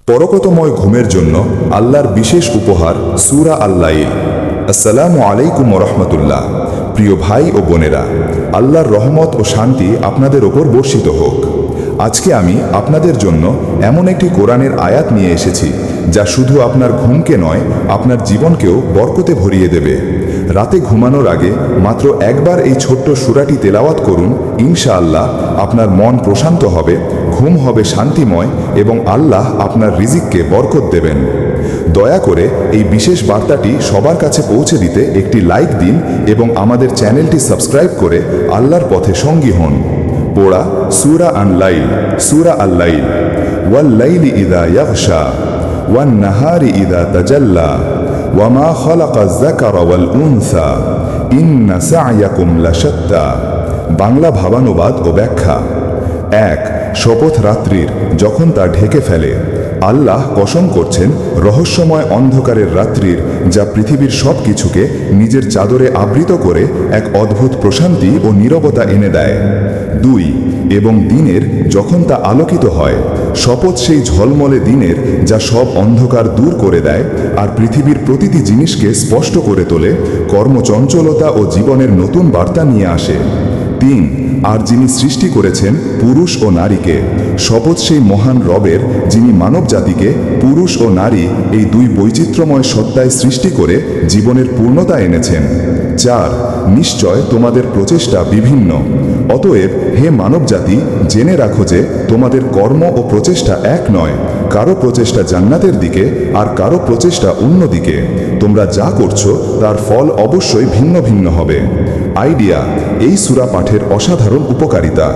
বরকতময় ঘুমের জন্য আল্লাহর বিশেষ উপহার সূরা আল-লাইল। আসসালামু আলাইকুম ওয়া রাহমাতুল্লাহ। প্রিয় ভাই ও বোনেরা, আল্লাহর রহমত ও শান্তি আপনাদের ওপর বর্ষিত হোক। আজকে আমি আপনাদের জন্য এমন একটি কোরআনের আয়াত নিয়ে এসেছি যা শুধু আপনার ঘুমকে নয়, আপনার জীবনকেও বরকতে ভরিয়ে দেবে। রাতে ঘুমানোর আগে মাত্র একবার এই ছোট্ট সূরাটি তেলাওয়াত করুন। ইনশাআল্লাহ আপনার মন প্রশান্ত হবে, ঘুম হবে শান্তিময় এবং আল্লাহ আপনার রিজিককে বরকত দেবেন। দয়া করে এই বিশেষ বার্তাটি সবার কাছে পৌঁছে দিতে একটি লাইক দিন এবং আমাদের চ্যানেলটি সাবস্ক্রাইব করে আল্লাহর পথে সঙ্গী হন। পড়া সূরা আল-লাইল। সূরা আল-লাইল। ওয়াল-লাইলি ইযা ইয়াগশা ওয়ান-নাহারি ইযা তাজাল্লা ওয়ামা খালাকায যাকারা ওয়াল-উনসা ইন্না সা'য়াকুম লাশাত্তা। বাংলা ভাবানুবাদ ও ব্যাখ্যা। 1. শপথ রাত্রির যখন তা ঢেকে ফেলে। আল্লাহ কসম করছেন রহস্যময় অন্ধকারের রাত্রির যা পৃথিবীর সব কিছুকে নিজের চাদরে আবৃত করে এক অদ্ভুত প্রশান্তি ও নীরবতা এনে দেয়। 2. এবং দিনের যখন তা আলোকিত হয়। শপথ সেই ঝলমলে দিনের যা সব অন্ধকার দূর করে দেয় আর পৃথিবীর প্রতিটি জিনিসকে স্পষ্ট করে তোলে, কর্মচঞ্চলতা ও জীবনের নতুন বার্তা নিয়ে আসে। 3. আর যিনি সৃষ্টি করেছেন পুরুষ ও নারীকে। শপথ সেই মহান রবের যিনি মানব জাতিকে পুরুষ ও নারী এই দুই বৈচিত্র্যময় সত্তায় সৃষ্টি করে জীবনের পূর্ণতা এনেছেন। 4. নিশ্চয় তোমাদের প্রচেষ্টা বিভিন্ন, অতএব হে মানব জাতি জেনে রাখো যে তোমাদের কর্ম ও প্রচেষ্টা এক নয়, কারো প্রচেষ্টা জান্নাতের দিকে আর কারো প্রচেষ্টা অন্য দিকে। তোমরা যা করছো তার ফল অবশ্যই ভিন্ন ভিন্ন হবে। আইডিয়া। এই সূরা পাঠের অসাধারণ উপকারিতা।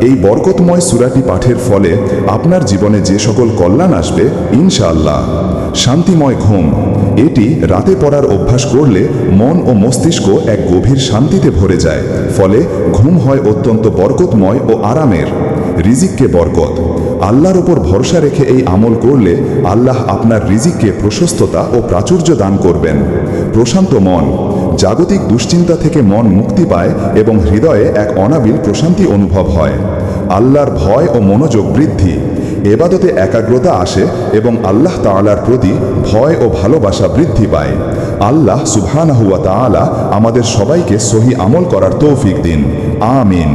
এই বরকতময় সূরাটি পাঠের ফলে আপনার জীবনে যে সকল কল্যাণ আসবে ইনশাআল্লাহ। শান্তিময় ঘুম। এটি রাতে পড়ার অভ্যাস করলে মন ও মস্তিষ্ক এক গভীর শান্তিতে ভরে যায়, ফলে ঘুম হয় অত্যন্ত বরকতময় ও আরামের। রিজিককে বরকত। আল্লাহর ওপর ভরসা রেখে এই আমল করলে আল্লাহ আপনার রিজিককে প্রশস্ততা ও প্রাচুর্য দান করবেন। প্রশান্ত মন। জাগতিক দুশ্চিন্তা থেকে মন মুক্তি পায় এবং হৃদয়ে এক অনাবিল প্রশান্তি অনুভব হয়। আল্লাহর ভয় ও মনোযোগ বৃদ্ধি। এবাদতে একাগ্রতা আসে এবং আল্লাহ তাআলার প্রতি ভয় ও ভালোবাসা বৃদ্ধি পায়। আল্লাহ সুবহানাহু ওয়া তাআলা আমাদের সবাইকে সহি আমল করার তৌফিক দিন। আমিন।